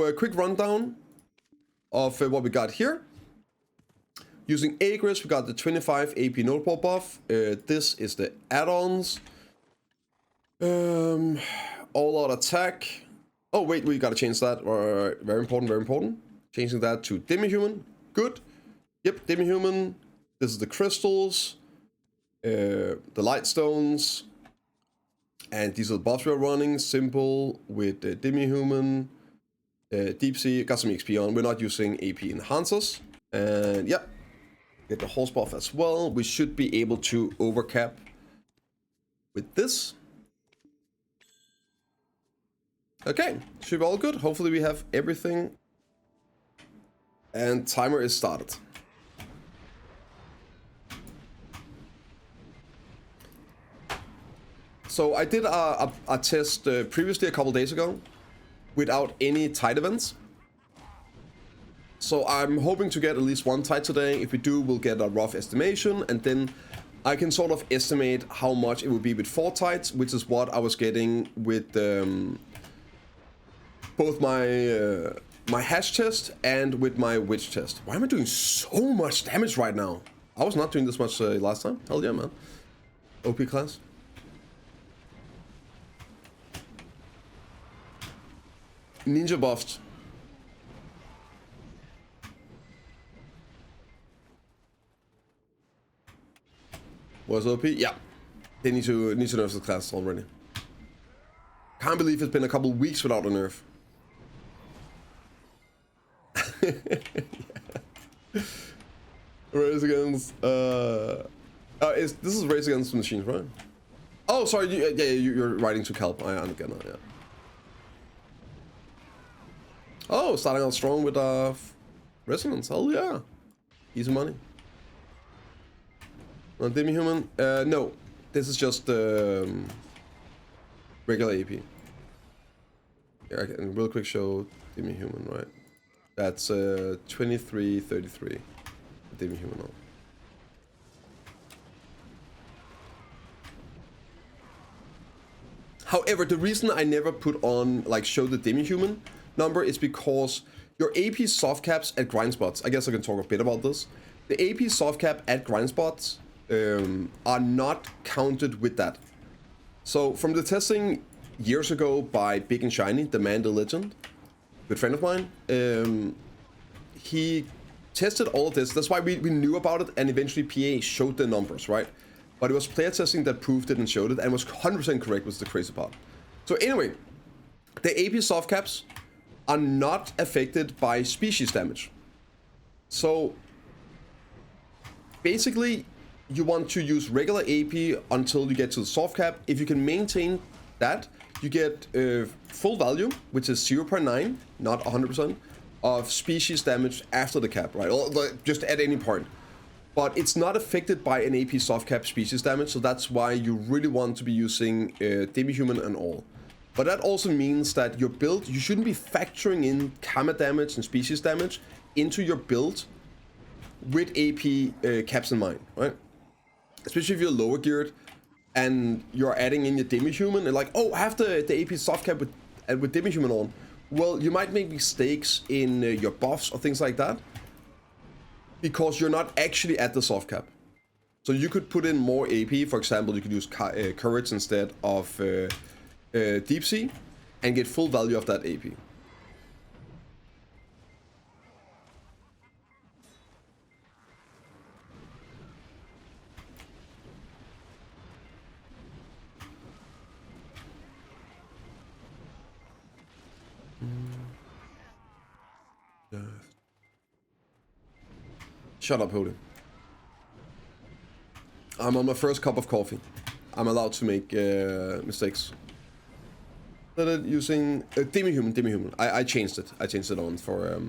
So a quick rundown of what we got here. Using Agris, we got the 25 AP noteball buff. This is the add-ons. All out attack. Oh wait, we gotta change that. Very important, very important. Changing that to Demihuman. Good. Yep, Demihuman. This is the crystals. The Lightstones. And these are the buffs we're running. Simple with Demihuman. Deep Sea. Got some XP on. We're not using AP enhancers. And yep. Get the horse buff as well. We should be able to overcap with this. Okay, should be all good. Hopefully we have everything. And timer is started. So I did a test previously a couple days ago without any tide events. So I'm hoping to get at least one tide today. If we do, we'll get a rough estimation, and then I can sort of estimate how much it would be with 4 tides, which is what I was getting with both my my hash test and with my witch test. Why am I doing so much damage right now? I was not doing this much last time. Hell yeah, man. OP class. Ninja buffed. Was OP? Yeah. They need to nerf the class already. Can't believe it's been a couple weeks without a nerf. Yeah. Race against this is race against machines, right? Oh, sorry. You're writing to Kelp. I understand that. Yeah. Oh, starting out strong with resonance. Hell yeah. Easy money. Demihuman? No. This is just regular AP. Here, I can real quick show Demihuman, right? That's 2333. Demihuman on. However, the reason I never put on, like, show the Demihuman number is because your AP soft caps at grind spots, I guess I can talk a bit about this. The AP soft cap at grind spots are not counted with that. So from the testing years ago by Big and Shiny, the man, the legend, good friend of mine, he tested all of this. That's why we knew about it, and eventually PA showed the numbers, right? But it was player testing that proved it and showed it, and was 100% correct, was the crazy part. So anyway, the AP soft caps are not affected by species damage. So basically, you want to use regular AP until you get to the soft cap. If you can maintain that, you get full value, which is 0.9, not 100%, of species damage after the cap, right? Or just at any point. But it's not affected by an AP soft cap species damage, so that's why you really want to be using Demihuman and all. But that also means that your build, you shouldn't be factoring in karma damage and species damage into your build with AP caps in mind, right? Especially if you're lower geared and you're adding in your Demihuman and like, oh, I have the AP soft cap with Demihuman on. Well, you might make mistakes in your buffs or things like that because you're not actually at the soft cap. So you could put in more AP. For example, you could use Courage instead of Deep Sea and get full value of that AP. Shut up, Holy. I'm on my first cup of coffee. I'm allowed to make mistakes. Using Demihuman. I changed it. I changed it on for.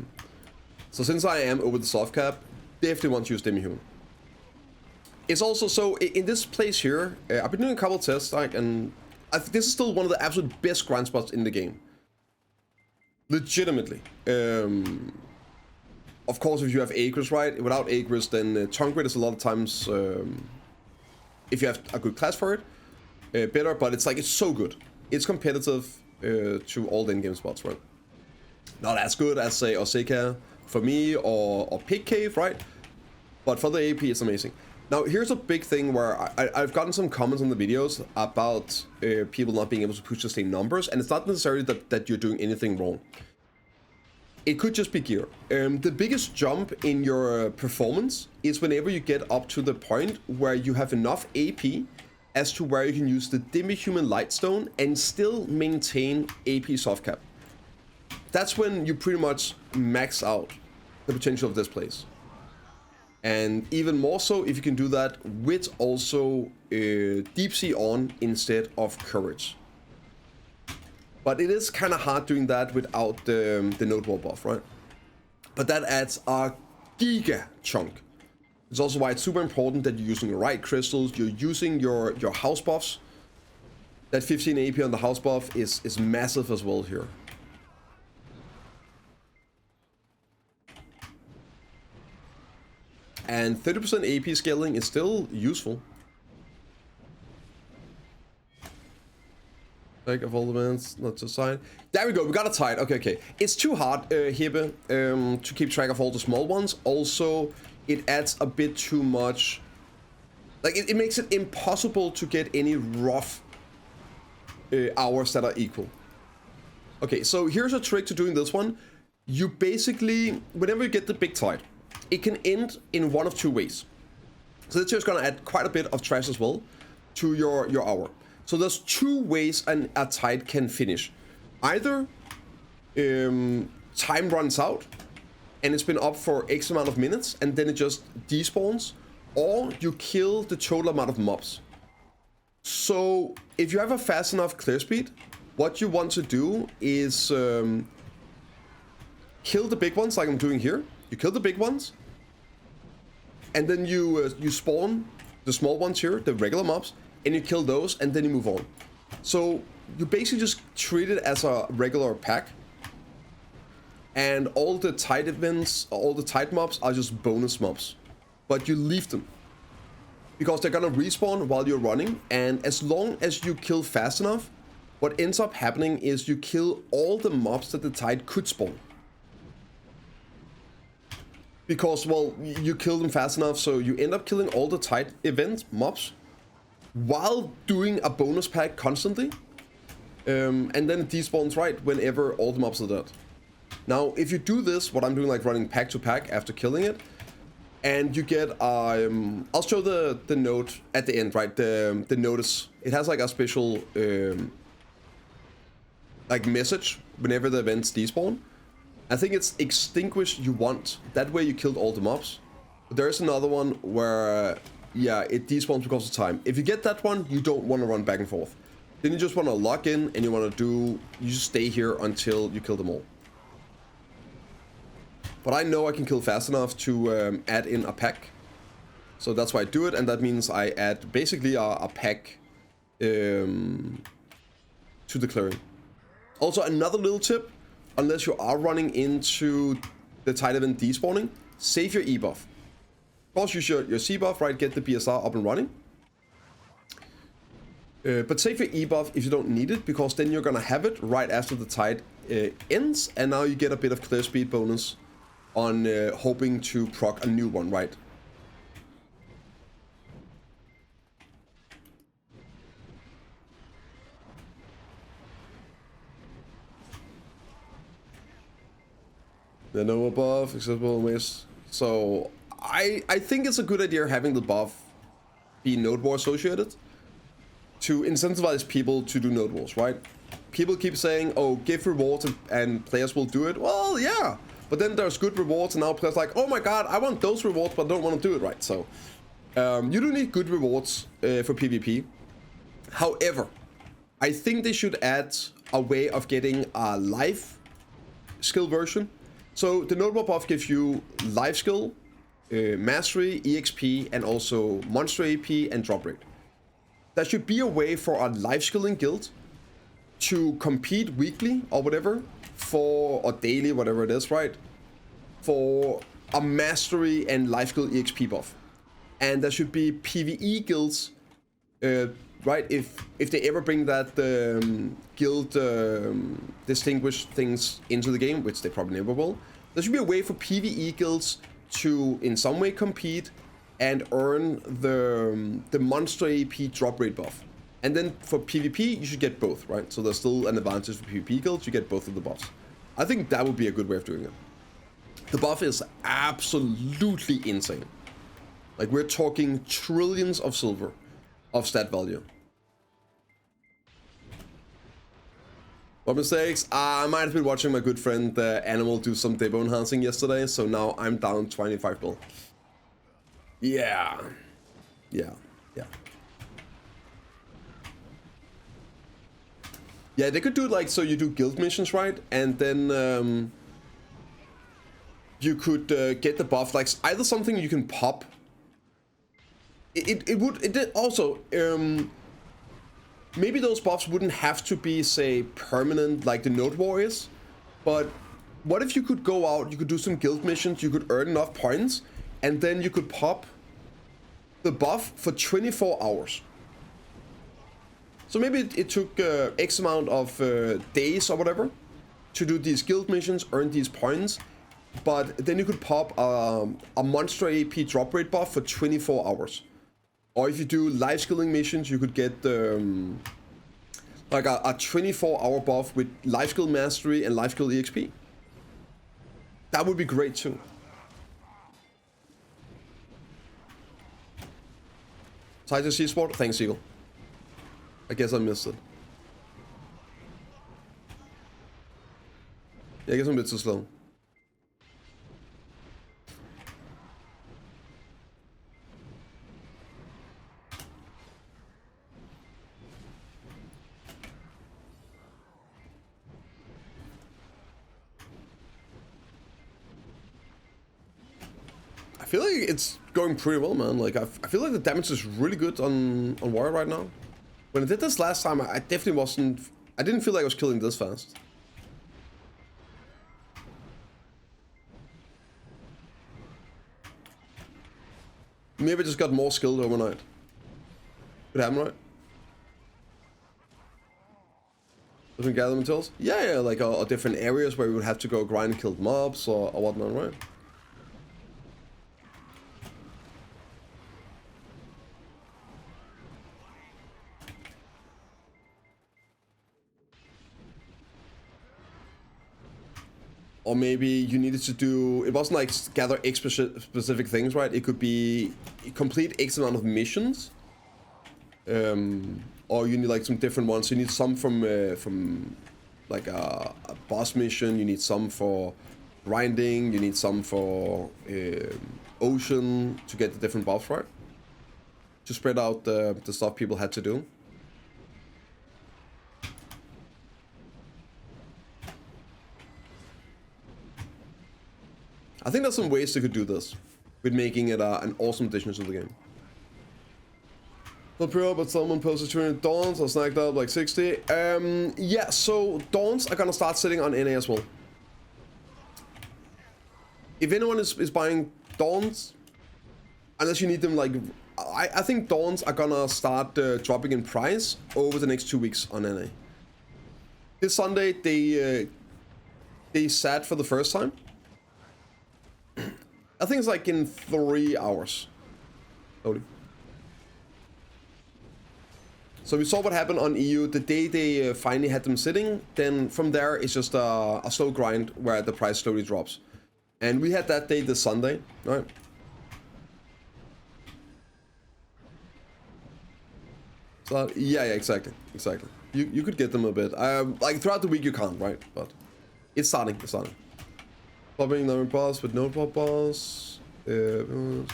So since I am over the soft cap, definitely want to use Demihuman. It's also so in this place here. I've been doing a couple of tests, like, and I think this is still one of the absolute best grind spots in the game. Legitimately. Of course, if you have Agris, right? Without Agris, then Tongue Grid is a lot of times, if you have a good class for it, better. But it's like, it's so good. It's competitive to all the in-game spots, right? Not as good as, say, Oseka for me or Pig Cave, right? But for the AP, it's amazing. Now, here's a big thing where I've gotten some comments on the videos about people not being able to push the same numbers, and it's not necessarily that you're doing anything wrong. It could just be gear. The biggest jump in your performance is whenever you get up to the point where you have enough AP as to where you can use the Demihuman Lightstone and still maintain AP soft cap. That's when you pretty much max out the potential of this place. And even more so if you can do that with also Deep Sea on instead of Courage. But it is kind of hard doing that without the Node Wall buff, right? But that adds a giga chunk. It's also why it's super important that you're using the right crystals, you're using your house buffs. That 15 AP on the house buff is massive as well here. And 30% AP scaling is still useful. Like of all the bands, not to sign. There we go, we got it tied. Okay. It's too hard, Hebe, to keep track of all the small ones. Also, it adds a bit too much. Like, it makes it impossible to get any rough hours that are equal. Okay, so here's a trick to doing this one. You basically, whenever you get the big tide, it can end in one of two ways. So that's just gonna add quite a bit of trash as well to your hour. So there's two ways a tide can finish. Either time runs out and it's been up for X amount of minutes and then it just despawns, or you kill the total amount of mobs. So if you have a fast enough clear speed, what you want to do is kill the big ones like I'm doing here. You kill the big ones, and then you spawn the small ones here, the regular mobs, and you kill those, and then you move on. So you basically just treat it as a regular pack, and all the tide events, all the tide mobs are just bonus mobs, but you leave them because they're gonna respawn while you're running. And as long as you kill fast enough, what ends up happening is you kill all the mobs that the tide could spawn. Because, well, you kill them fast enough, so you end up killing all the tide event mobs while doing a bonus pack constantly. And then it despawns right whenever all the mobs are dead. Now, if you do this, what I'm doing, like running pack to pack after killing it, and you get, I'll show the note at the end, right? The notice. It has like a special, like message whenever the events despawn. I think it's extinguish you want. That way you killed all the mobs. But there is another one where, yeah, it despawns because of time. If you get that one, you don't want to run back and forth. Then you just want to lock in and you want to you just stay here until you kill them all. But I know I can kill fast enough to add in a pack. So that's why I do it, and that means I add basically a pack to the clearing. Also, another little tip. Unless you are running into the tide event despawning, save your E buff. Of course, use your C buff, right? Get the BSR up and running. But save your E buff if you don't need it, because then you're gonna have it right after the tide ends, and now you get a bit of clear speed bonus on hoping to proc a new one, right? The no buff, accessible miss. So I think it's a good idea having the buff be node war associated to incentivize people to do node wars, right? People keep saying, oh, give rewards and players will do it. Well, yeah, but then there's good rewards and now players like, oh my god, I want those rewards but don't want to do it, right? So you do need good rewards for PvP. However, I think they should add a way of getting a life skill version. So the node war buff gives you life skill, mastery, EXP, and also monster AP and drop rate. There should be a way for a life skilling guild to compete weekly or whatever or daily, whatever it is, right? For a mastery and life skill EXP buff. And there should be PvE guilds right? If they ever bring that guild distinguished things into the game, which they probably never will, there should be a way for PvE guilds to in some way compete and earn the monster AP drop rate buff. And then for PvP, you should get both, right? So there's still an advantage for PvP guilds, you get both of the buffs. I think that would be a good way of doing it. The buff is absolutely insane. Like, we're talking trillions of silver of stat value. What mistakes? I might have been watching my good friend Animal do some debo enhancing yesterday, so now I'm down 25 bill. Yeah. Yeah. Yeah. Yeah, they could do it like, so you do guild missions, right? And then you could get the buff, like either something you can pop. It did also, maybe those buffs wouldn't have to be, say, permanent like the Node Warriors, but what if you could go out, you could do some guild missions, you could earn enough points, and then you could pop the buff for 24 hours. So maybe it took X amount of days or whatever to do these guild missions, earn these points, but then you could pop a monster AP drop rate buff for 24 hours. Or if you do life skilling missions, you could get like a 24-hour buff with life skill mastery and life skill EXP. That would be great too. Titus C-Sport, thanks Eagle. I guess I missed it. Yeah, I guess I'm a bit too slow. I feel like it's going pretty well, man. Like I feel like the damage is really good on Warrior right now. When I did this last time, I definitely wasn't. I didn't feel like I was killing this fast. Maybe I just got more skilled overnight. Could happen, right? Different gather materials? Yeah, like different areas where we would have to go grind and kill mobs or whatnot, right? Or maybe you needed to do, it wasn't like gather X specific things, right? It could be complete X amount of missions. Or you need like some different ones. You need some from like a boss mission. You need some for grinding. You need some for ocean to get the different buffs, right? To spread out the stuff people had to do. I think there's some ways they could do this with making it an awesome addition to the game. Not pro, but someone posted 200 Dawns. I snagged up like 60. Yeah, so Dawns are gonna start sitting on NA as well. If anyone is buying Dawns, unless you need them, like I think Dawns are gonna start dropping in price over the next 2 weeks on NA. This Sunday they sat for the first time. I think it's like in 3 hours. Loading. So we saw what happened on EU the day they finally had them sitting. Then from there it's just a slow grind where the price slowly drops. And we had that day this Sunday, right? So yeah, exactly. You could get them a bit. Like throughout the week you can't, right? But it's starting. Popping number boss with no pop boss. That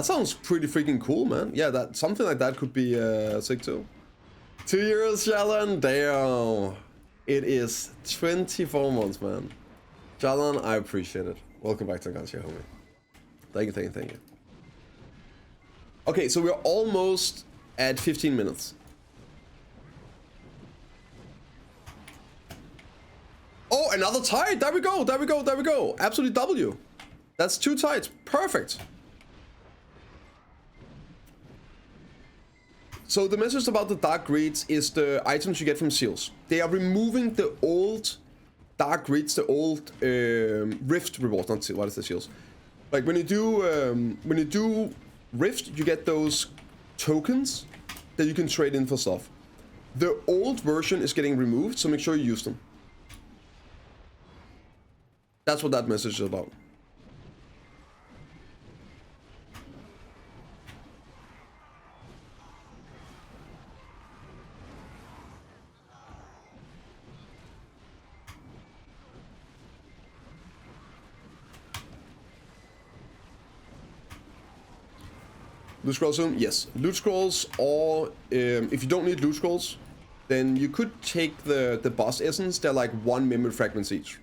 sounds pretty freaking cool, man. Yeah, that something like that could be sick too. 2 years, Jalan. Damn. It is 24 months, man. Jalan, I appreciate it. Welcome back to the Gansha, homie. Thank you. Okay, so we're almost at 15 minutes. Oh, another tie. There we go. Absolute W. That's 2 tides. Perfect. So the message about the dark greeds is the items you get from seals. They are removing the old dark greeds, the old rift rewards. Not seal, what is the seals? Like when you do rift, you get those tokens that you can trade in for stuff. The old version is getting removed, so make sure you use them. That's what that message is about. Loot scrolls soon? Yes. Loot scrolls, or if you don't need loot scrolls, then you could take the boss essence. They're like 1 memory fragments each.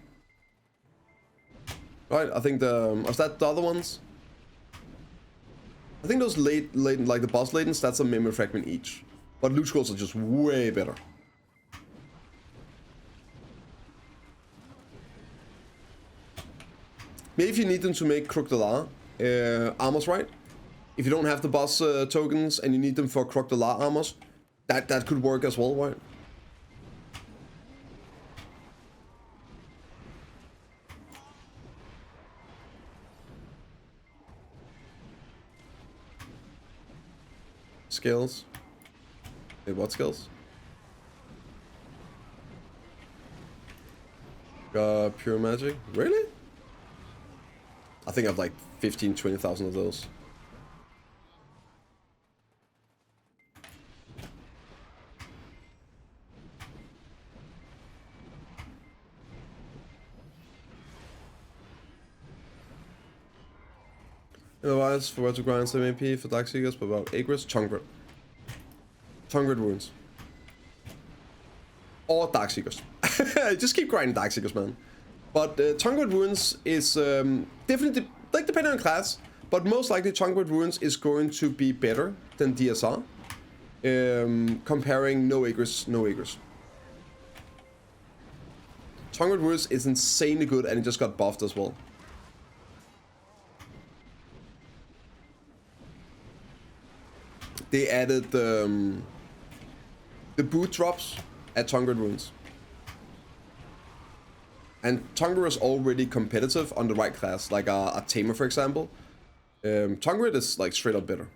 Right, I think was that the other ones? I think those latent, like the boss latents, that's a memory fragment each. But loot scrolls are just way better. Maybe if you need them to make Crocodile armors, right? If you don't have the boss tokens and you need them for Crocodile armors, that could work as well, right? Skills. Wait, what skills? Pure magic? Really? I think I have like 15,000-20,000 of those. Otherwise, for where to grind some AP for Darkseekers, but about Agris, Chungrid. Chungrid runes. Or Darkseekers. Just keep grinding Darkseekers, man. But Chungrid runes is definitely, like, depending on class, but most likely Chungrid runes is going to be better than DSR. Comparing no Agris, no Agris. Chungrid runes is insanely good and it just got buffed as well. They added the boot drops at Chungrid runes. And Chungrid is already competitive on the right class, like a Tamer, for example. Chungrid is like straight up better.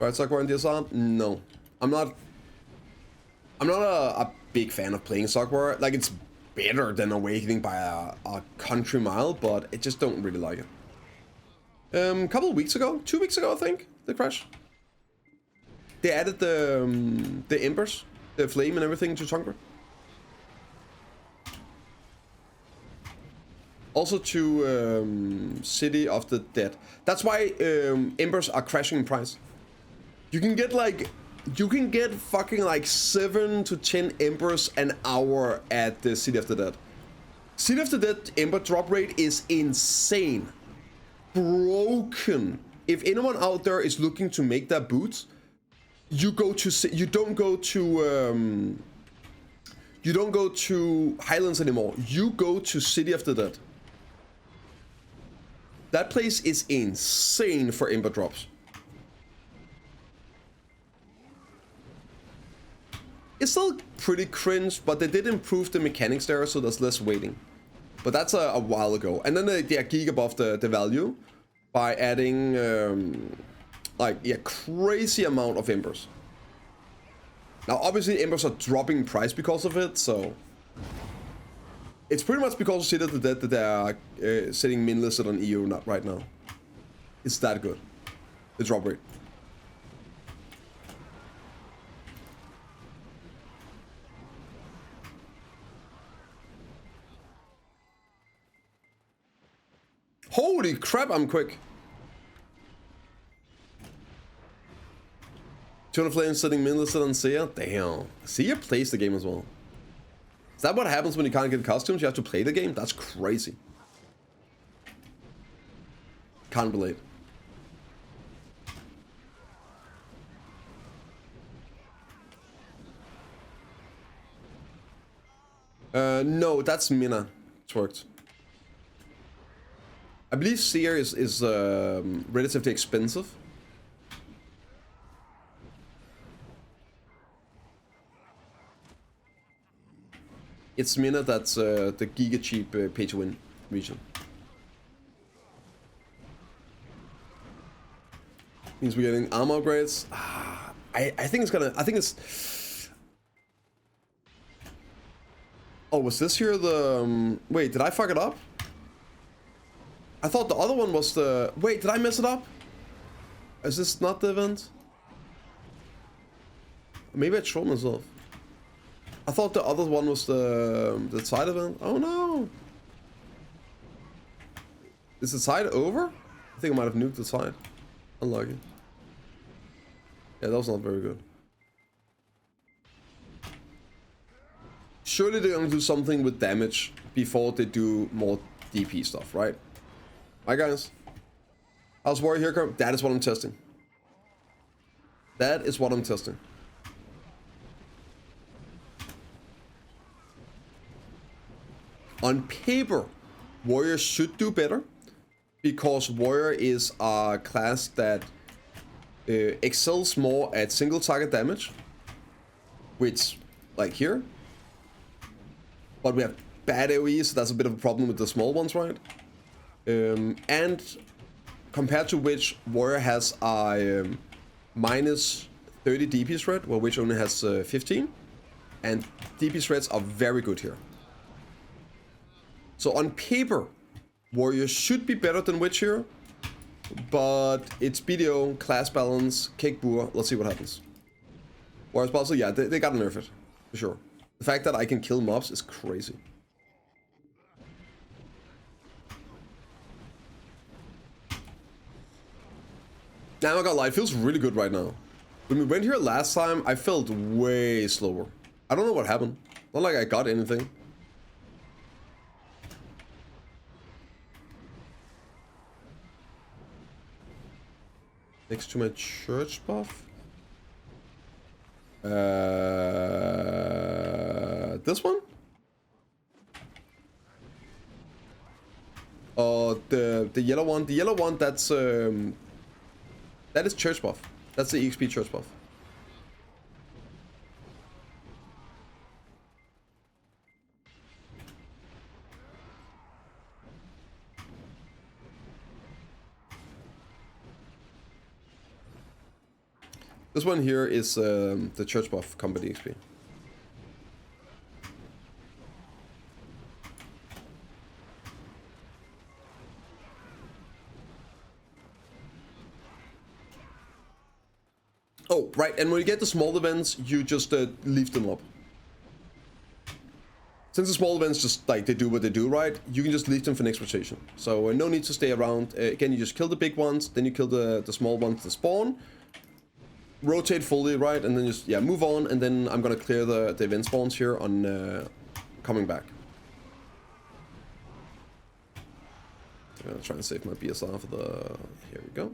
Right, Sakura and DSR? No. I'm not a big fan of playing Sakura. Like, it's better than Awakening by a country mile, but I just don't really like it. A couple of weeks ago, 2 weeks ago, I think, the crash. They added the embers, the flame and everything to Chungrid. Also to City of the Dead. That's why embers are crashing in price. You can get like, fucking like 7 to 10 embers an hour at the City of the Dead. City of the Dead ember drop rate is insane. Broken. If anyone out there is looking to make their boots, you don't go to Highlands anymore. You go to City of the Dead. That place is insane for ember drops. It's still pretty cringe, but they did improve the mechanics there, so there's less waiting. But that's a while ago. And then they are geek above the value by adding crazy amount of embers. Now obviously embers are dropping in price because of it, so it's pretty much because of City of the Dead that they are sitting min listed on EU right now. It's that good, the drop rate. Holy crap, I'm quick. 200 flames sitting min listed on Sia. Damn. Sia plays the game as well. Is that what happens when you can't get costumes? You have to play the game? That's crazy. Can't believe. No, that's Mina. It's worked. I believe Seer is relatively expensive. It's Mina that's the giga cheap pay to win region. Means we're getting armor upgrades. I think it's gonna. I think it's. Oh, was this here the? Wait, did I fuck it up? I thought the other one was the. Wait, did I mess it up? Is this not the event? Maybe I trolled myself. I thought the other one was the side event. Oh no! Is the side over? I think I might have nuked the side. Unlucky. Yeah, that was not very good. Surely they're gonna do something with damage before they do more DP stuff, right? Hi guys. How's Warrior here come? That is what I'm testing. That is what I'm testing. On paper, Warrior should do better because Warrior is a class that excels more at single target damage, which, like here. But we have bad AoE, so that's a bit of a problem with the small ones, right? And compared to which, Warrior has a minus 30 DP threat, while Witch only has 15. And DP threats are very good here. So on paper, Warrior should be better than Witch here. But it's BDO, class balance, kick boor. Let's see what happens. Warrior's puzzle, yeah, they gotta nerf it. For sure. The fact that I can kill mobs is crazy. Now I'm not gonna lie, it feels really good right now. When we went here last time, I felt way slower. I don't know what happened. Not like I got anything. Next to my church buff. This one? Oh, the yellow one. The yellow one, that's that is church buff. That's the EXP church buff. This one here is the church buff company XP. Oh, right, and when you get the small events, you just leave them up. Since the small events just, like, they do what they do, right? You can just leave them for next rotation. So no need to stay around. Again, you just kill the big ones, then you kill the small ones that spawn. Rotate fully, right? And then just, yeah, move on, and then I'm gonna clear the event spawns here on coming back. I'm gonna try and save my BSR for the... Here we go.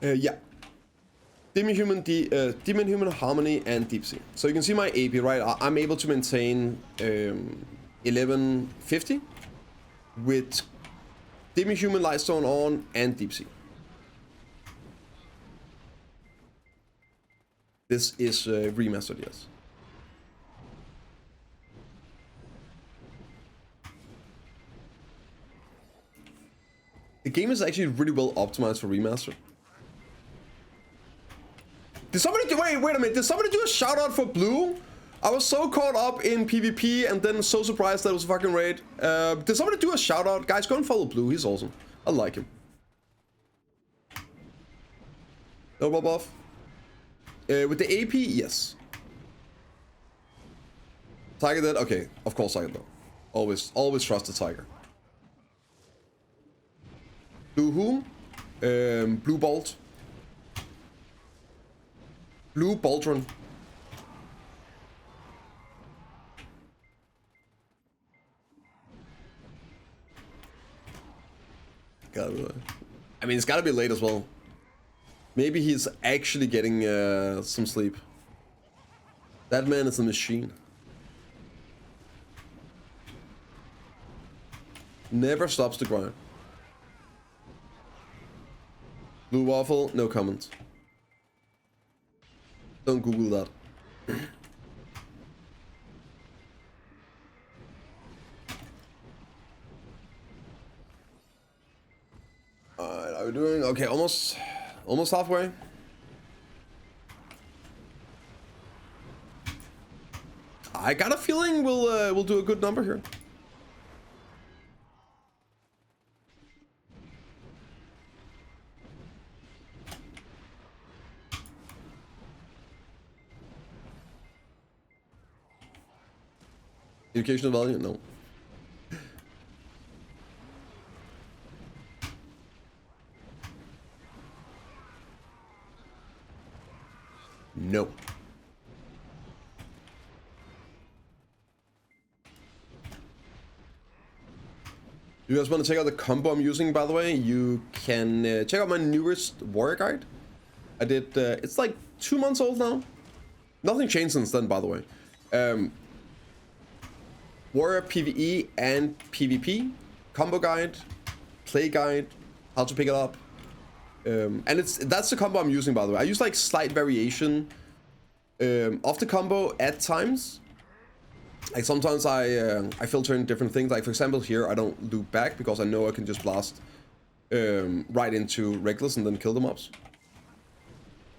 Yeah. Demihuman Harmony and Deep Sea. So you can see my AP, right? I'm able to maintain 1150 with Demihuman Lightstone on and Deep Sea. This is remastered, yes. The game is actually really well optimized for remaster. Did somebody do, wait a minute, did somebody do a shout out for blue? I was so caught up in PvP and then so surprised that it was a fucking raid. Did somebody do a shout out? Guys, go and follow blue, he's awesome. I like him. No buff. With the AP, yes. Tiger dead? Okay, of course I know. Always trust the Tiger. Blue whom? Blue Bolt. Blue Baldron. I mean, it's gotta be late as well. Maybe he's actually getting some sleep. That man is a machine. Never stops to grind. Blue waffle, no comment. Don't Google that. Alright, how are we doing? Okay, almost halfway. I got a feeling we'll do a good number here. Educational value? No. No. You guys want to check out the combo I'm using, by the way? You can check out my newest warrior guide. I did, it's like 2 months old now. Nothing changed since then, by the way. Warrior PvE and PvP combo guide, play guide, how to pick it up, and that's the combo I'm using, by the way. I use like slight variation of the combo at times. Like sometimes I filter in different things. Like for example here I don't loop back because I know I can just blast right into regulars and then kill the mobs.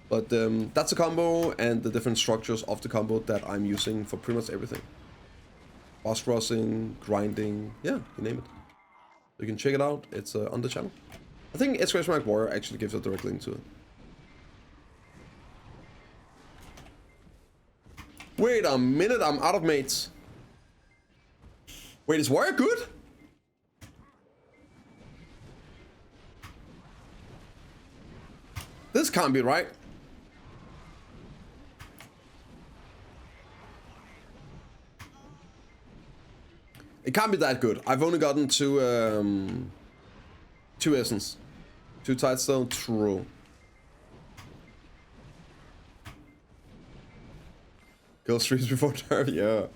But that's the combo and the different structures of the combo that I'm using for pretty much everything. Boss rushing, grinding, yeah, you name it. You can check it out, it's on the channel. I think /warrior actually gives a direct link to it. Wait a minute, I'm out of mates. Wait, is warrior good? This can't be right. It can't be that good. I've only gotten two essence. 2 Tidestone, true. Kill streams before nerf, yeah.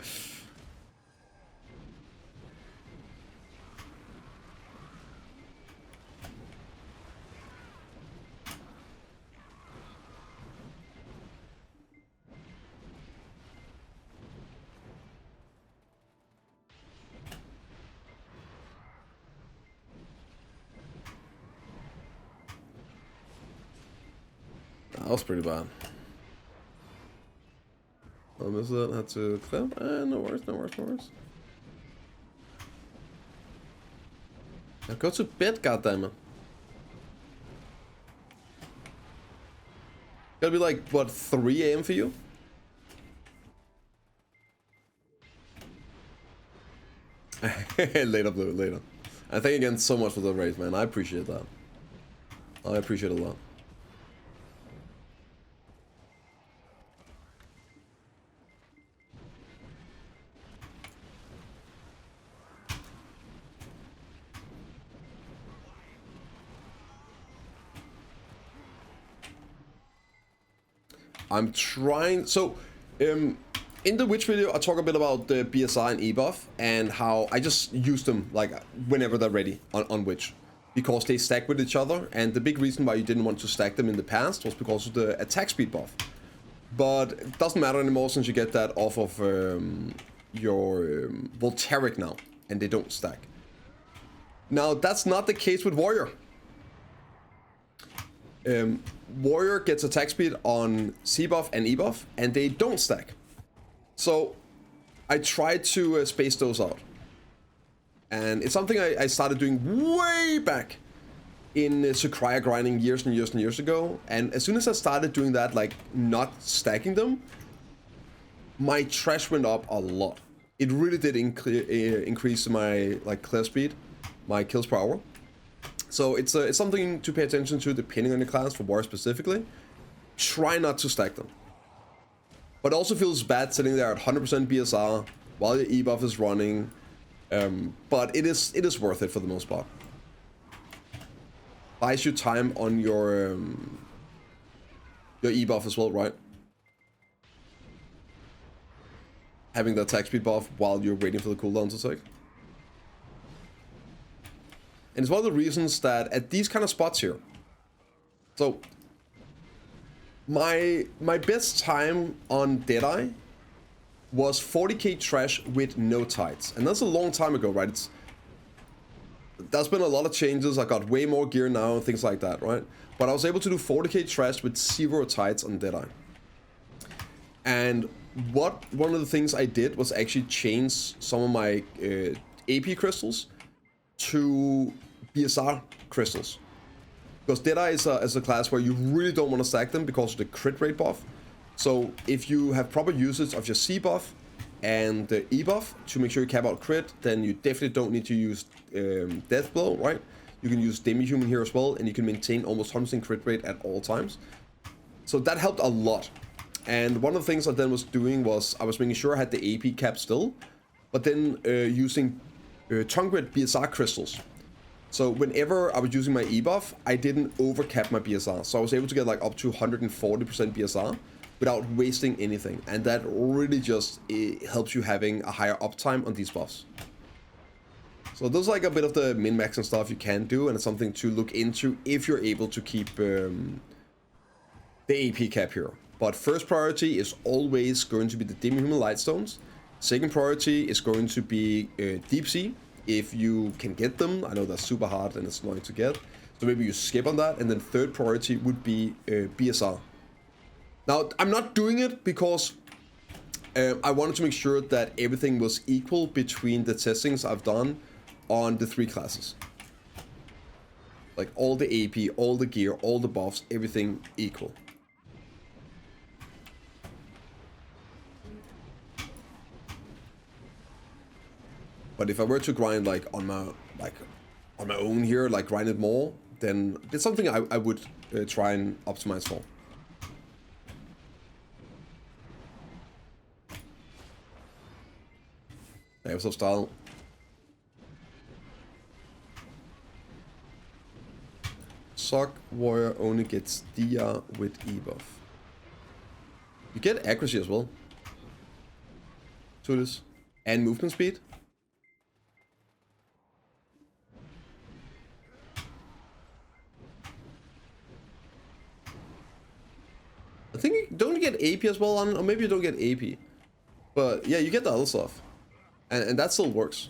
That was pretty bad. I missed that, had to clip. No worries, no worries, no worries. Now go to bed, goddammit. Gotta be like, what, 3 AM for you? Later, Blue, later. And thank you again so much for the raise, man. I appreciate that. I appreciate it a lot. I'm trying, so in the Witch video I talk a bit about the BSR and ebuff and how I just use them like whenever they're ready on Witch because they stack with each other, and the big reason why you didn't want to stack them in the past was because of the attack speed buff, but it doesn't matter anymore since you get that off of your Voltaic now and they don't stack. Now that's not the case with Warrior. Warrior gets attack speed on C buff and E buff, and they don't stack. So I tried to space those out, and it's something I started doing way back in Sakura grinding years and years and years ago. And as soon as I started doing that, like not stacking them, my trash went up a lot. It really did increase my like clear speed, my kills per hour. So it's something to pay attention to depending on the class. For Warrior specifically, try not to stack them. But also feels bad sitting there at 100% BSR while your E buff is running. But it is worth it for the most part. buys you time on your E buff as well, right? Having the attack speed buff while you're waiting for the cooldown to take. And it's one of the reasons that at these kind of spots here, so my best time on Deadeye was 40k trash with no tides, and that's a long time ago, right? There's been a lot of changes. I got way more gear now and things like that, right? But I was able to do 40k trash with 0 tides on Deadeye. And one of the things I did was actually change some of my AP crystals to BSR crystals. Because Deadeye is a class where you really don't want to stack them because of the crit rate buff. So if you have proper usage of your C buff and the E buff to make sure you cap out crit, then you definitely don't need to use Death Blow, right? You can use Demihuman here as well, and you can maintain almost 100% crit rate at all times. So that helped a lot. And one of the things I then was doing was I was making sure I had the AP cap still, but then using Tongrid BSR crystals. So whenever I was using my E buff, I didn't overcap my BSR. So I was able to get like up to 140% BSR without wasting anything. And that really just helps you having a higher uptime on these buffs. So those are like a bit of the min-max and stuff you can do, and it's something to look into if you're able to keep the AP cap here. But first priority is always going to be the Demihuman Lightstones. Second priority is going to be Deep Sea, if you can get them. I know that's super hard and it's annoying to get, so maybe you skip on that. And then third priority would be BSR. Now, I'm not doing it because I wanted to make sure that everything was equal between the testings I've done on the 3 classes. Like all the AP, all the gear, all the buffs, everything equal. But if I were to grind like on my own here, like grind it more, then it's something I would try and optimize for. Hey, what's up, Style? Sock Warrior only gets DR with E buff. You get accuracy as well to this, and movement speed. I think you don't get AP as well, or maybe you don't get AP. But yeah, you get the other stuff. And that still works.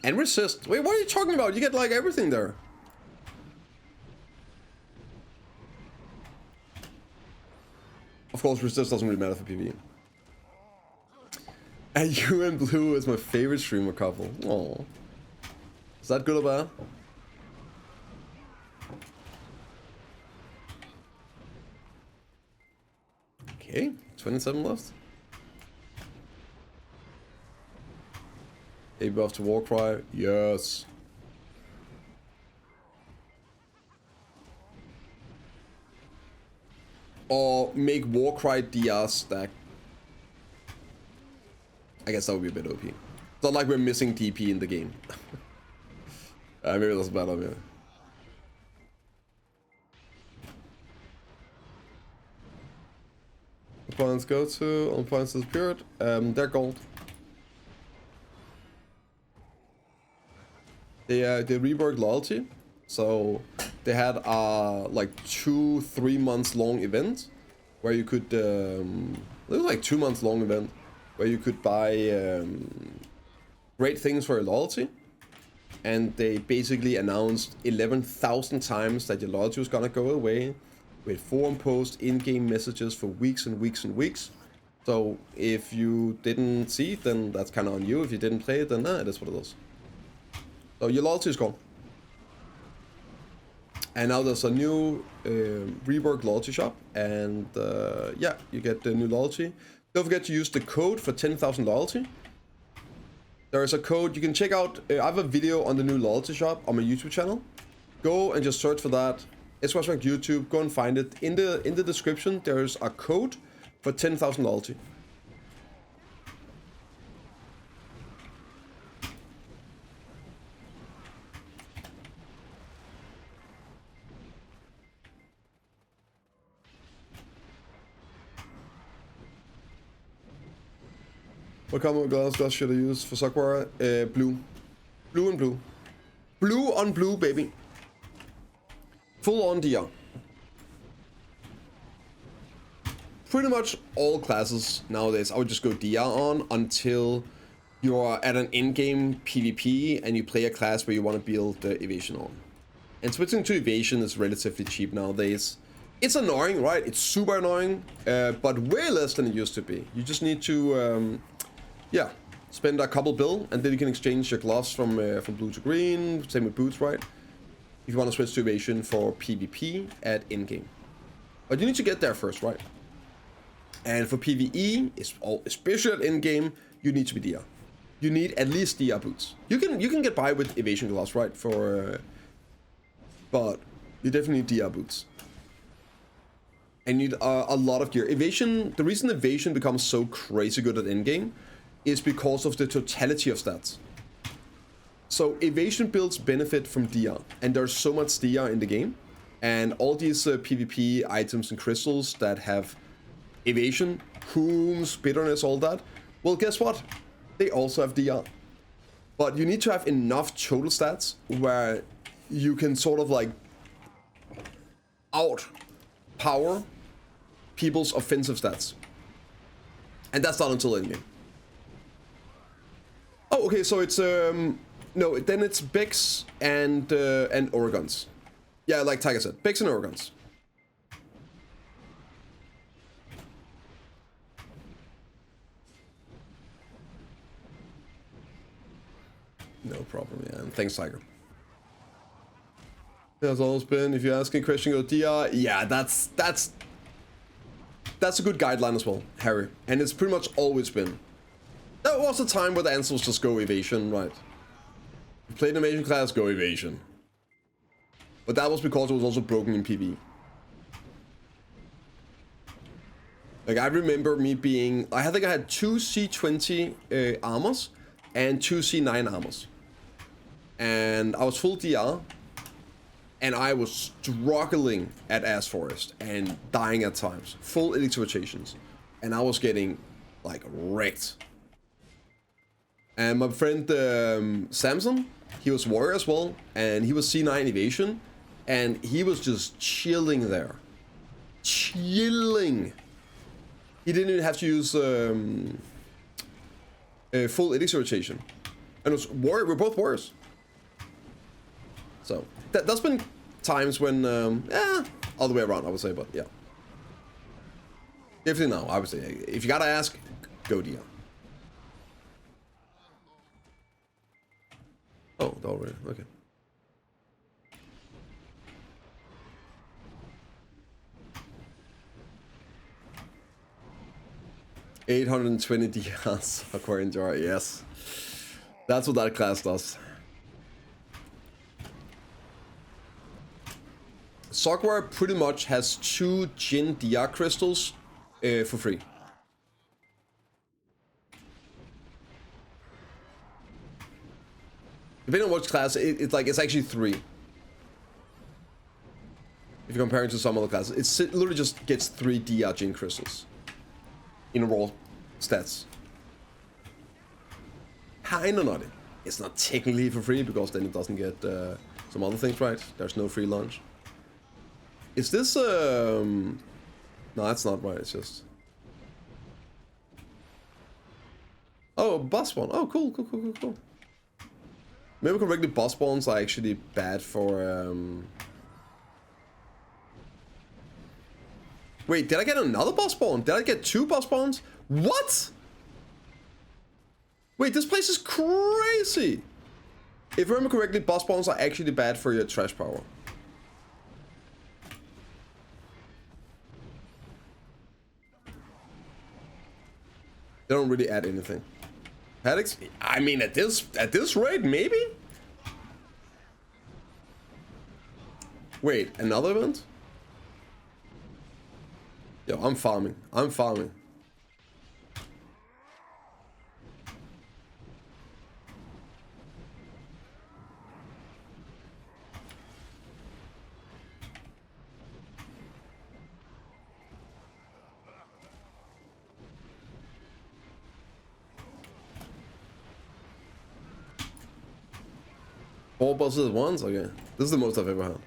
And resist. Wait, what are you talking about? You get like everything there. Of course, resist doesn't really matter for PvE. And you and Blue is my favorite streamer couple. Aww. Is that good or bad? Okay, 27 left. A buff to Warcry, yes. Or make Warcry DR stack. I guess that would be a bit OP. It's not like we're missing TP in the game. Maybe that's a bad idea. Opponents go to, opponents disappeared. They're gold. They reworked loyalty, so they had like 2-3 months long event where you could it was like 2 months long event where you could buy great things for your loyalty, and they basically announced 11,000 times that your loyalty was gonna go away with forum posts, in-game messages for weeks and weeks and weeks. So if you didn't see it, then that's kind of on you. If you didn't play it, then it is what it is. So your loyalty is gone. And now there's a new reworked loyalty shop, and yeah, you get the new loyalty. Don't forget to use the code for 10,000 loyalty. There is a code you can check out. I have a video on the new loyalty shop on my YouTube channel. Go and just search for that. LS+Agris YouTube, go and find it. In the description, there's a code for 10,000 loyalty. What combo glass should I use for Sockwire? Blue. Blue and blue. Blue on blue, baby. Full on DR. Pretty much all classes nowadays, I would just go DR on until you're at an in-game PvP and you play a class where you want to build evasion on. And switching to evasion is relatively cheap nowadays. It's annoying, right? It's super annoying, but way less than it used to be. You just need to, yeah, spend a couple bill, and then you can exchange your gloves from blue to green. Same with boots, right? If you want to switch to evasion for PvP at in-game. But you need to get there first, right? And for PvE, especially at in-game, you need to be DR. You need at least DR boots. You can get by with evasion gloves, right? But you definitely need DR boots. And you need a lot of gear. Evasion, the reason evasion becomes so crazy good at in-game is because of the totality of stats. So evasion builds benefit from DR, and there's so much DR in the game, and all these PvP items and crystals that have evasion, wounds, bitterness, all that, well, guess what? They also have DR. But you need to have enough total stats where you can sort of like outpower people's offensive stats. And that's not until endgame. Oh, okay, so it's no, then it's Bex and Orgons. Yeah, like Tiger said, Bex and Orgons. No problem, yeah. And thanks, Tiger. There's always been, if you ask a question, go DR. Yeah, that's a good guideline as well, Harry. And it's pretty much always been. There was a time where the answer was just go evasion, right? You played an evasion class, go evasion. But that was because it was also broken in PvE. Like, I remember me being, I think I had 2 C20 armors and 2 C9 armors. And I was full DR, and I was struggling at Ass Forest and dying at times. Full elixir rotations. And I was getting, like, wrecked. And my friend Samson, he was warrior as well, and he was C9 evasion, and he was just chilling there. Chilling. He didn't even have to use full elixir rotation. And it was warrior, we're both warriors. So, that's been times when, all the way around, I would say, but yeah. Definitely no, I would say, if you gotta ask, go DR. Oh, already, okay. $820 DRs, Aquarian Jar, yes. That's what that class does. Sockwire pretty much has 2 Jin DR crystals for free. Depending on which class, it's actually 3. If you're comparing to some other classes, it literally just gets 3 DR Jin crystals in raw stats. Kinda not. It's not technically for free because then it doesn't get some other things right. There's no free lunch. Is this no, that's not right. It's just boss spawn. Oh, cool. Maybe correctly, boss spawns are actually bad for Wait, did I get another boss spawn? Did I get 2 boss spawns? What? Wait, this place is crazy. If I remember correctly, boss spawns are actually bad for your trash power. They don't really add anything. Paddocks? I mean, at this rate, maybe? Wait, another event? Yo, I'm farming. I'm farming. Four bosses at once? Okay. This is the most I've ever had.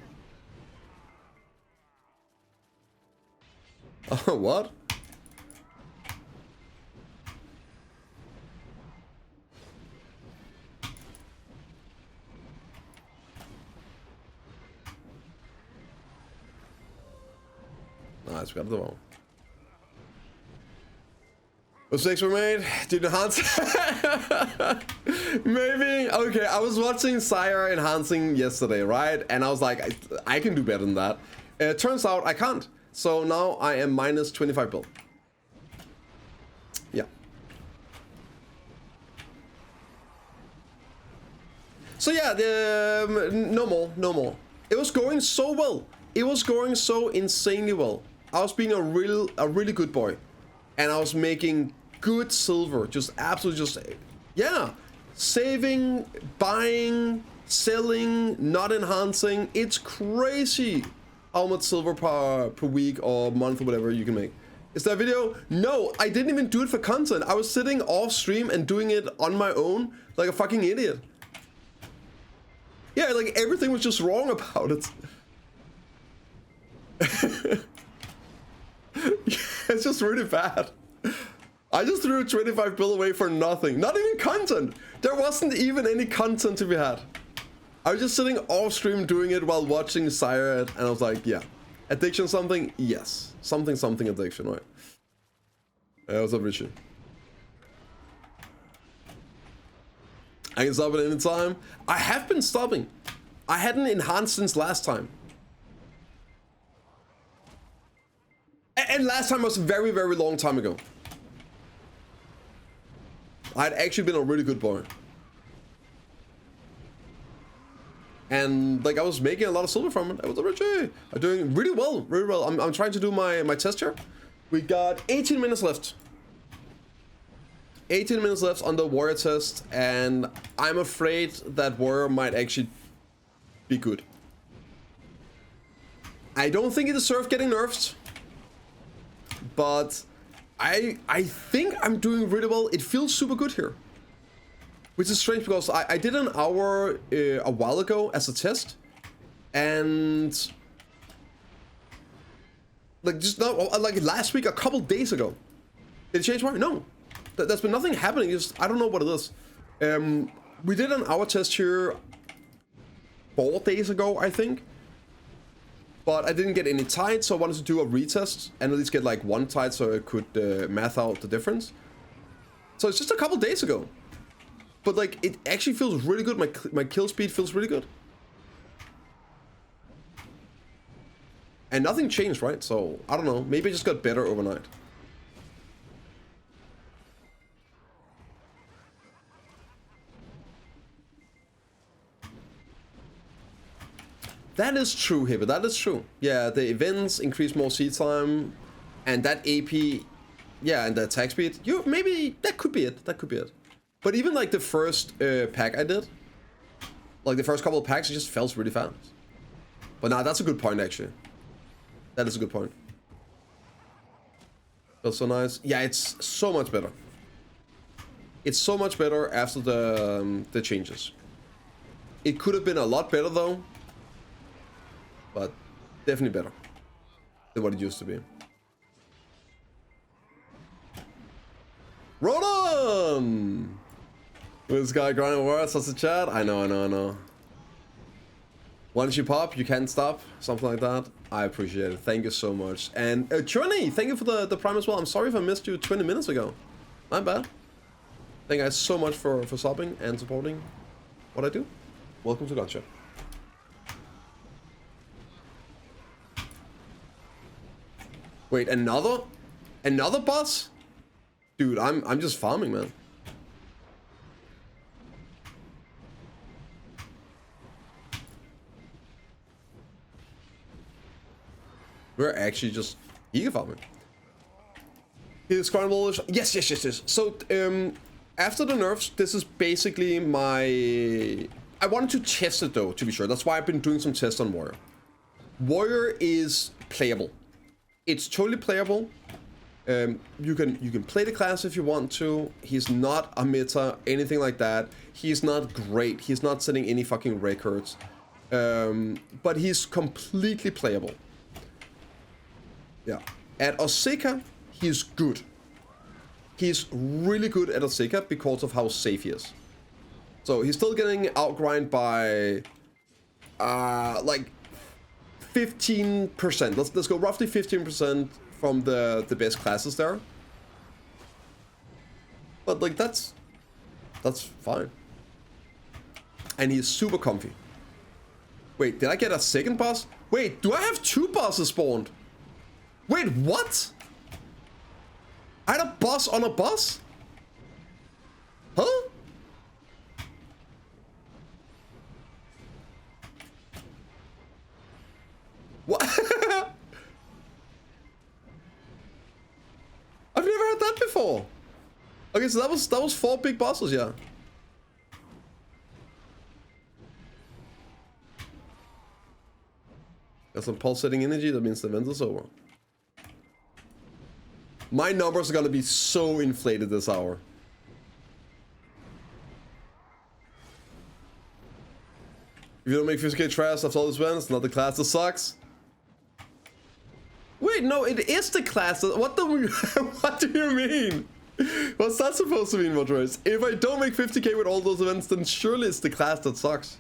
Oh, what? Nice, we got the one. Mistakes were made. Did enhance? Maybe. Okay, I was watching Sire enhancing yesterday, right? And I was like, I can do better than that. It turns out I can't. So now I am minus 25 build. Yeah. So yeah, no more. It was going so well. It was going so insanely well. I was being a really good boy. And I was making good silver, just absolutely just, yeah. Saving, buying, selling, not enhancing. It's crazy how much silver per week or month or whatever you can make. Is that a video? No, I didn't even do it for content. I was sitting off stream and doing it on my own like a fucking idiot. Yeah, like everything was just wrong about it. It's just really bad. I just threw 25 bill away for nothing. Not even content. There wasn't even any content to be had. I was just sitting off stream doing it while watching Sire, and I was like, yeah. Addiction something? Yes. Something addiction, right? What's up, Richie? I can stop at any time. I have been stopping. I hadn't enhanced since last time. And last time was a very long time ago. I'd actually been a really good boy. And like I was making a lot of silver from it. I was Richie. I'm doing really well, I'm trying to do my test here. We got 18 minutes left. 18 minutes left on the warrior test, and I'm afraid that warrior might actually be good. I don't think it deserves getting nerfed, but I think I'm doing really well. It feels super good here, which is strange because I did an hour a while ago as a test, and like just now, like last week, a couple days ago. Did it change more? No, there's been nothing happening. Just I don't know what it is. We did an hour test here 4 days ago, I think. But I didn't get any tied, so I wanted to do a retest and at least get like 1 tied so I could math out the difference. So it's just a couple days ago. But like, it actually feels really good. My kill speed feels really good. And nothing changed, right? So, I don't know. Maybe it just got better overnight. That is true, Hibbert. That is true. Yeah, the events increase more seed time, and that AP, yeah, and the attack speed. Maybe that could be it. That could be it. But even like the first pack I did, like the first couple of packs, it just felt really fast. But nah, that's a good point actually. That is a good point. Feels so nice. Yeah, it's so much better. It's so much better after the changes. It could have been a lot better though. But definitely better than what it used to be. Ronan! This guy grinding words, that's the chat. I know. Once you pop, you can't stop. Something like that. I appreciate it. Thank you so much. And Journey, thank you for the prime as well. I'm sorry if I missed you 20 minutes ago. My bad. Thank you guys so much for subbing and supporting what I do. Welcome to Gotcha. Wait, another boss? Dude, I'm just farming, man. We're actually just giga farming. Is Carnival? Yes. So after the nerfs, this is basically my. I wanted to test it though, to be sure. That's why I've been doing some tests on Warrior. Warrior is playable. It's totally playable. You can play the class if you want to. He's not a meta, anything like that. He's not great. He's not setting any fucking records. But he's completely playable. Yeah. At Oseka, he's good. He's really good at Oseka because of how safe he is. So he's still getting outgrind by like 15%. Let's go roughly 15% from the best classes there. But like that's fine. And he's super comfy. Wait, did I get a second boss? Wait, do I have 2 bosses spawned? Wait, what? I had a boss on a boss? Huh? What? I've never heard that before. Okay, so that was 4 big bosses, yeah. Got some pulsating energy, that means the event is over. My numbers are gonna be so inflated this hour. If you don't make 50k trash after all these events, not the class that sucks. Wait, no, it is the class that, what do you mean? What's that supposed to mean, Motorize? If I don't make 50k with all those events, then surely it's the class that sucks.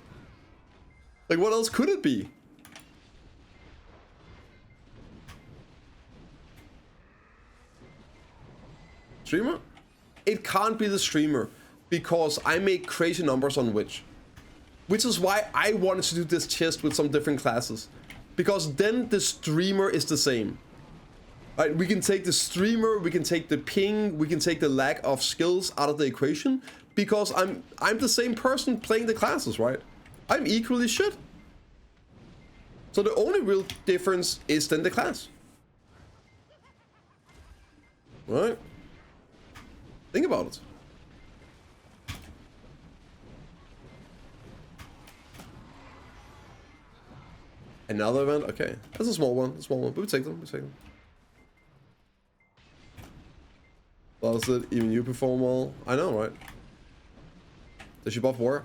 Like, what else could it be? Streamer? It can't be the streamer because I make crazy numbers on Witch. Which is why I wanted to do this test with some different classes. Because then the streamer is the same. Right, we can take the streamer, we can take the ping, we can take the lack of skills out of the equation. Because I'm the same person playing the classes, right? I'm equally shit. So the only real difference is then the class. Right? Think about it. Another event? Okay. That's a small one. But we take them. Lost it. Even you perform well. I know, right? Does she buff war?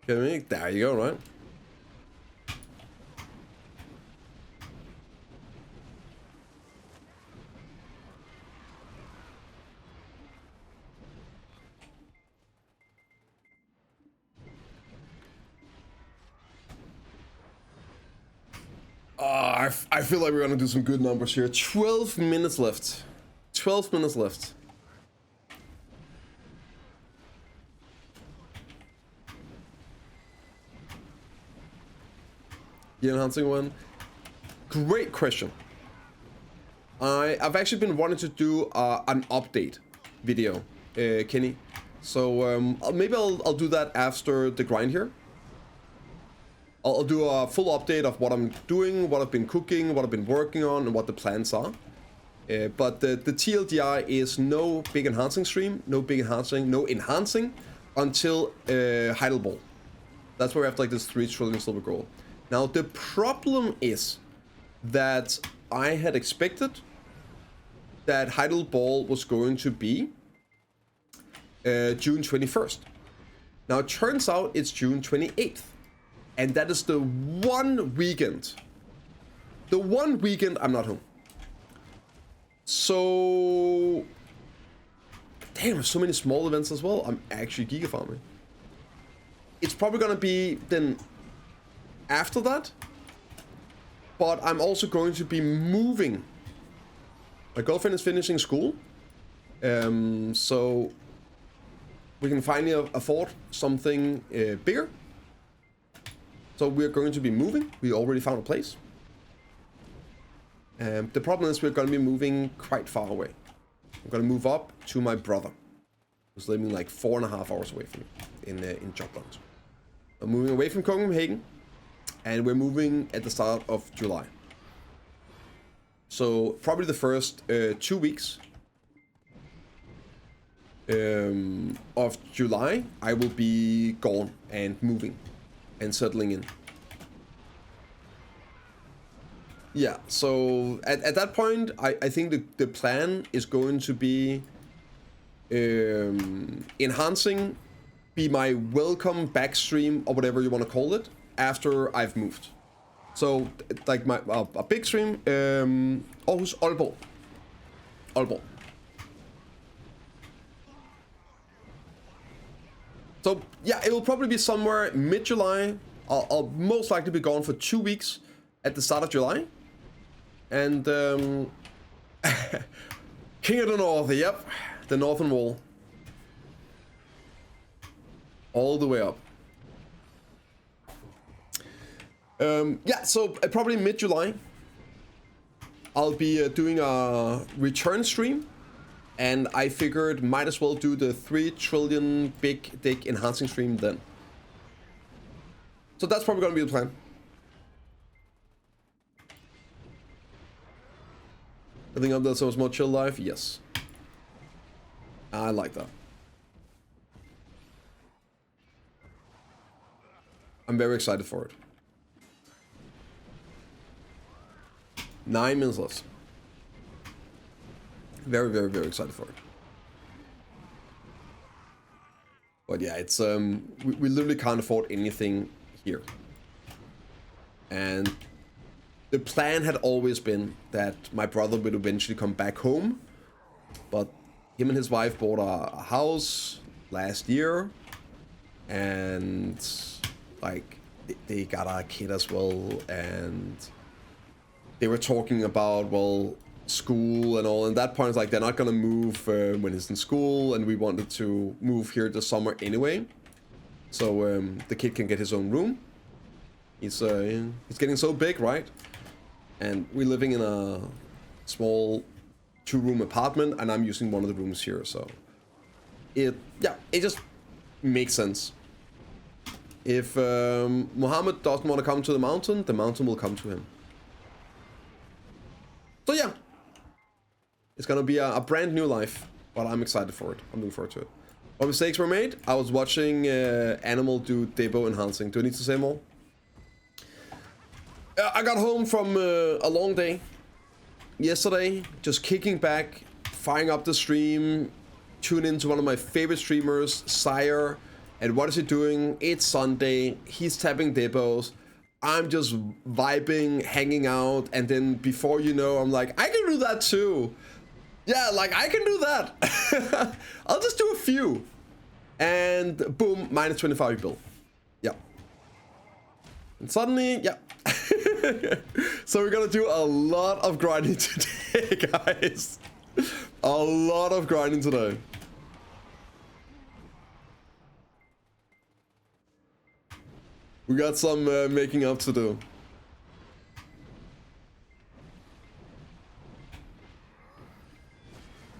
Okay, there you go, right? I feel like we're gonna do some good numbers here. 12 minutes left. 12 minutes left. The enhancing one. Great question. I've actually been wanting to do an update video, Kenny. So maybe I'll do that after the grind here. I'll do a full update of what I'm doing, what I've been cooking, what I've been working on, and what the plans are. But the TLDR is no big enhancing stream, no enhancing until Heidelball. That's where we have like this 3 trillion silver goal. Now the problem is that I had expected that Heidelball was going to be June 21st. Now it turns out it's June 28th. And that is the one weekend. The one weekend I'm not home. So... Damn, there's so many small events as well. I'm actually giga farming. It's probably gonna be then after that. But I'm also going to be moving. My girlfriend is finishing school. So... we can finally afford something bigger. So we're going to be moving. We already found a place. The problem is we're going to be moving quite far away. I'm going to move up to my brother, who's living like 4.5 hours away from me in Jutland. I'm moving away from Copenhagen, and we're moving at the start of July. So probably the first 2 weeks of July, I will be gone and moving and settling in. Yeah, so at that point, I think the plan is going to be enhancing, be my welcome back stream or whatever you want to call it after I've moved. So like my a big stream, Aarhus, Aalborg. So yeah, it will probably be somewhere mid-July. I'll most likely be gone for 2 weeks at the start of July. And King of the North, yep, the Northern Wall. All the way up. Yeah, so probably mid-July, I'll be doing a return stream. And I figured might as well do the 3 trillion big dick enhancing stream then. So that's probably gonna be the plan. I think that's so more chill life. Yes, I like that. I'm very excited for it. 9 minutes left. Very, very, very excited for it. But yeah, it's we literally can't afford anything here. And the plan had always been that my brother would eventually come back home, but him and his wife bought a house last year, and like they got a kid as well, and they were talking about, well, school and all, and that point is like they're not gonna move when he's in school, and we wanted to move here this summer anyway, so the kid can get his own room. He's getting so big, right? And we're living in a small 2-room apartment, and I'm using one of the rooms here, so it just makes sense. If Mohammed doesn't want to come to the mountain will come to him. So yeah, it's gonna be a brand new life, but I'm excited for it. I'm looking forward to it. What mistakes were made? I was watching Animal do Debo enhancing. Do I need to say more? I got home from a long day yesterday, just kicking back, firing up the stream, tune into one of my favorite streamers, Sire, and what is he doing? It's Sunday, he's tapping Debos, I'm just vibing, hanging out, and then before you know, I'm like, I can do that too. Yeah, like I can do that. I'll just do a few. And boom, minus 25 bill. Yeah. And suddenly, yeah. So we're gonna do a lot of grinding today, guys. A lot of grinding today. We got some making up to do.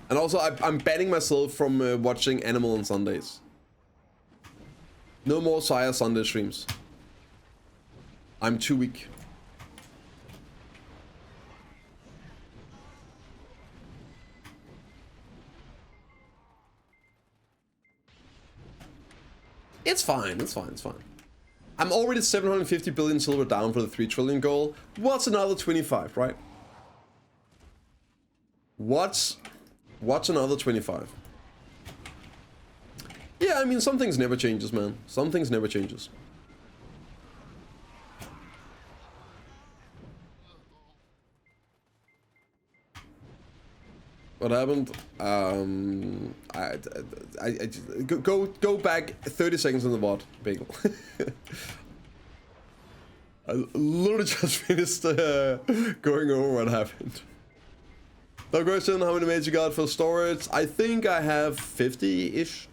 And also, I'm banning myself from watching Animal on Sundays. No more Sire Sunday streams. I'm too weak. It's fine, it's fine, it's fine. I'm already 750 billion silver down for the 3 trillion goal. What's another 25, right? What's another 25? Yeah, I mean, some things never changes, man. Some things never changes. What happened? Go back 30 seconds in the VOD, Bagel. I literally just finished going over what happened. No question, how many mates you got for storage? I think I have 50-ish.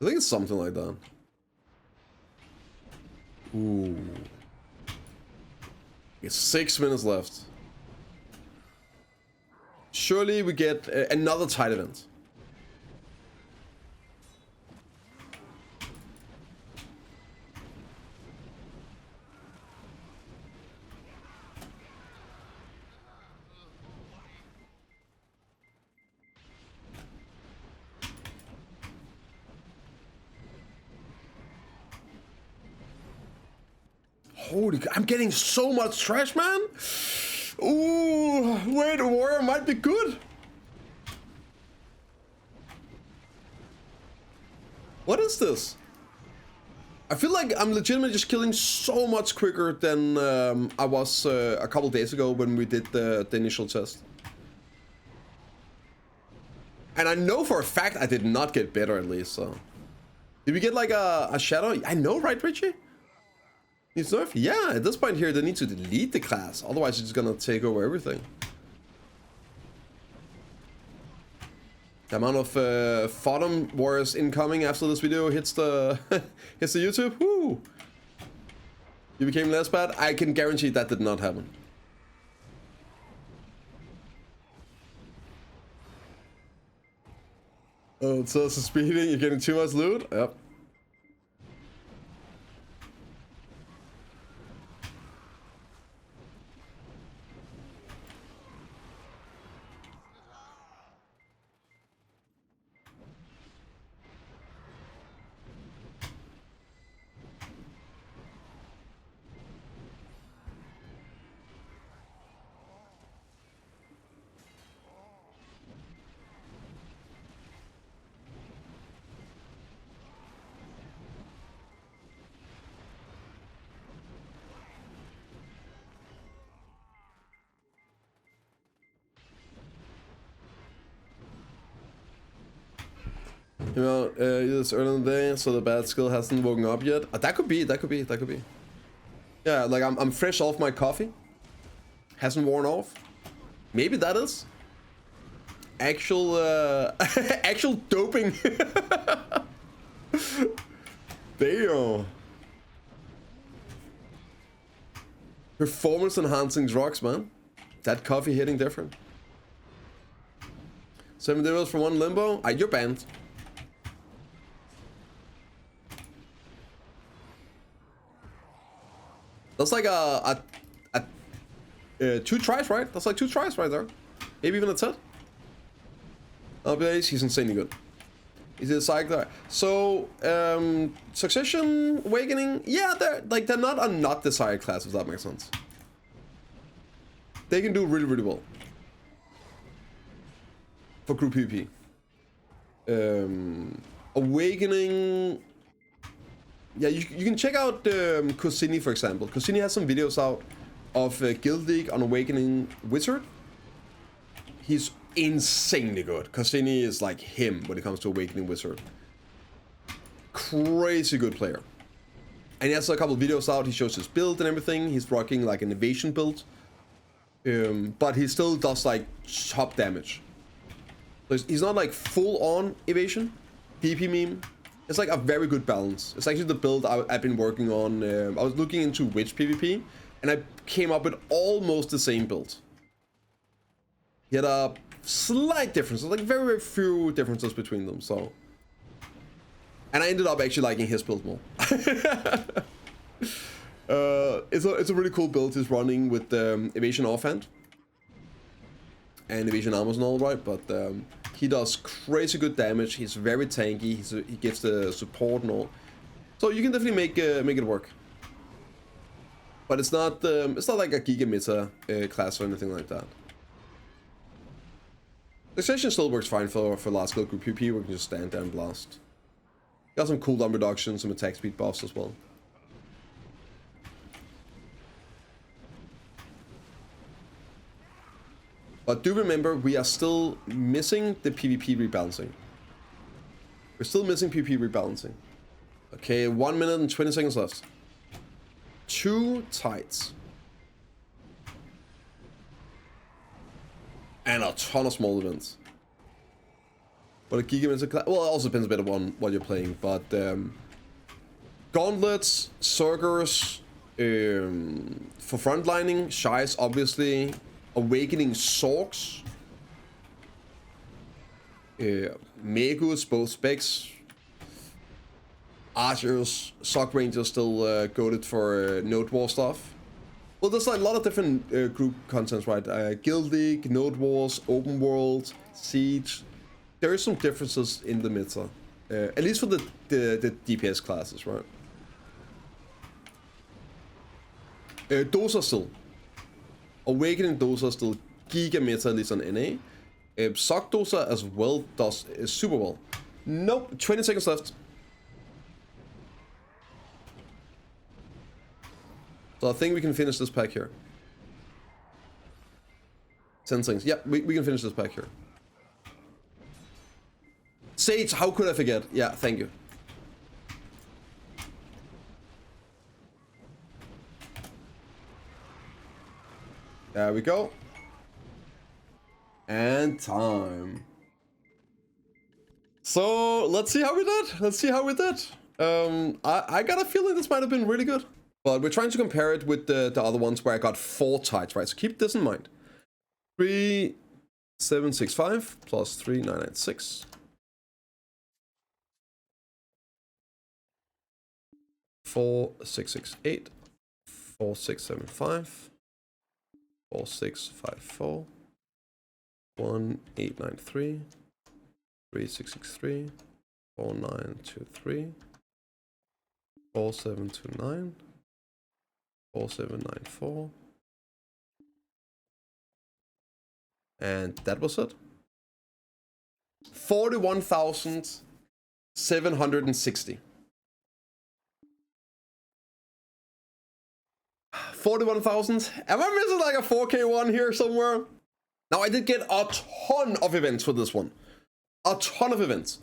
I think it's something like that. Ooh. It's 6 minutes left. Surely we get another tide event. Holy, I'm getting so much trash, man. Ooh, wait, a warrior might be good. What is this? I feel like I'm legitimately just killing so much quicker than I was a couple days ago when we did the initial test. And I know for a fact I did not get better, at least, so. Did we get like a shadow? I know, right, Richie? Needs nerf? Yeah, at this point here, they need to delete the class. Otherwise, it's just gonna take over everything. The amount of Fodom warriors incoming after this video hits the hits the YouTube. Woo! You became less bad. I can guarantee that did not happen. Oh, so it's speeding. You're getting too much loot. Yep. You know, it's early in the day, so the bad skill hasn't woken up yet. That could be. Yeah, like I'm fresh off my coffee. Hasn't worn off. Maybe that is actual actual doping. Damn. Performance enhancing drugs, man. That coffee hitting different. 7 euros for one limbo. You're banned. That's like two tries, right? That's like 2 tries right there. Maybe even a 10. Oh, but he's insanely good. He's a cycler. So, Succession, Awakening, yeah, they're not a not desired class, if that makes sense. They can do really, really well for group PvP. Awakening. Yeah, you can check out Cosini, for example. Cosini has some videos out of Guild League on Awakening Wizard. He's insanely good. Cosini is like him when it comes to Awakening Wizard. Crazy good player. And he has a couple of videos out. He shows his build and everything. He's rocking like an evasion build. But he still does like top damage. So he's not like full on evasion. PP meme. It's like a very good balance. It's actually the build I've been working on. I was looking into witch PvP, and I came up with almost the same build. He had a slight difference, like very, very few differences between them. So, and I ended up actually liking his build more. It's a really cool build he's running with evasion offhand and evasion armors and all, right? But he does crazy good damage. He's very tanky. He gives the support and all, so you can definitely make it work. But it's not like a giga meta class or anything like that. The session still works fine for large scale group PvP, where you can just stand there and blast. Got some cooldown reductions, some attack speed buffs as well. But do remember, we are still missing the PvP rebalancing. We're still missing PvP rebalancing. Okay, 1 minute and 20 seconds left. 2 tights. And a ton of small events. But a giga is a class. Well, it also depends a bit on what you're playing. But gauntlets, Zergers, for frontlining, Shies obviously. Awakening Sorks, Magus, both specs, Archers, Sock Rangers still goated for Node War stuff. Well, there's like a lot of different group contents, right? Guild League, Node Wars, Open World, Siege. There is some differences in the meta, at least for the DPS classes, right? Dosa still. Awakening Dosa still giga meta, at least on NA. Sock Dosa as well does super well. Nope, 20 seconds left. So I think we can finish this pack here. 10 seconds. Yeah, we can finish this pack here. Sage, how could I forget? Yeah, thank you. There we go. And time. So let's see how we did. Let's see how we did. I got a feeling this might have been really good. But we're trying to compare it with the other ones where I got 4 tides, right? So keep this in mind. 3765 plus 3996. 4668. 4675. 4654. 1893. 3663. 4923. 4729. 4794. And that was it. 41,760. 41,000. Am I missing like a 4K one here somewhere? Now I did get a ton of events for this one. A ton of events.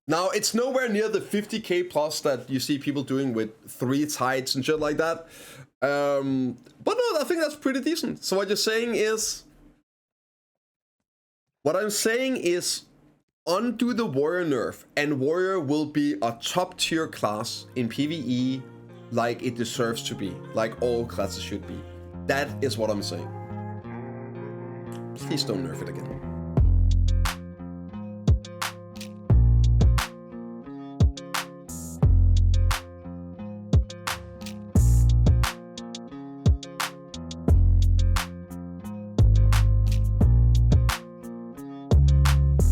Now it's nowhere near the 50K plus that you see people doing with 3 tides and shit like that. But no, I think that's pretty decent. So what I'm saying is undo the warrior nerf, and warrior will be a top tier class in PvE like it deserves to be, like all classes should be. That is what I'm saying. Please don't nerf it again.